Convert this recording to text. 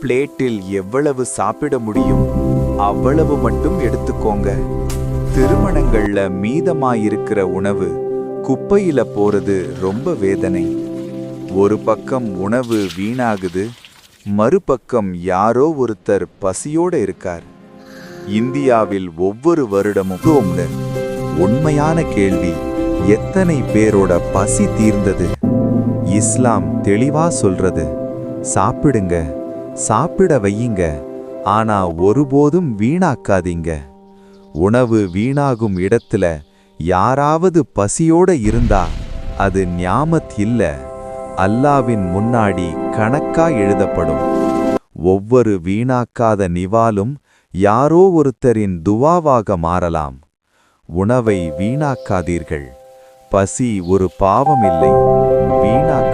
பிளேட்டில் எவ்வளவு சாப்பிட முடியும் அவ்வளவு மட்டும் எடுத்துக்கோங்க. திருமணங்கள்ல மீதமாயிருக்கிற உணவு குப்பையில போறது ரொம்ப வேதனை. ஒரு பக்கம் உணவு வீணாகுது, மறுபக்கம் யாரோ ஒருத்தர் பசியோட இருக்கார். இந்தியாவில் ஒவ்வொரு வருடமும் உண்மையான கேள்வி, எத்தனை பேரோட பசி தீர்ந்தது? இஸ்லாம் தெளிவா சொல்றது, சாப்பிடுங்க, சாப்பிட வையுங்க, ஆனா ஒருபோதும் வீணாக்காதீங்க. உணவு வீணாகும் இடத்துல யாராவது பசியோட இருந்தா அது ஞாமத் இல்ல, அல்லாவின் முன்னாடி கணக்கா எழுதப்படும். ஒவ்வொரு வீணாக்காத நிவாலும் யாரோ ஒருத்தரின் துவாவாக மாறலாம். உணவை வீணாக்காதீர்கள். பசி ஒரு பாவமில்லை, வீணாக்க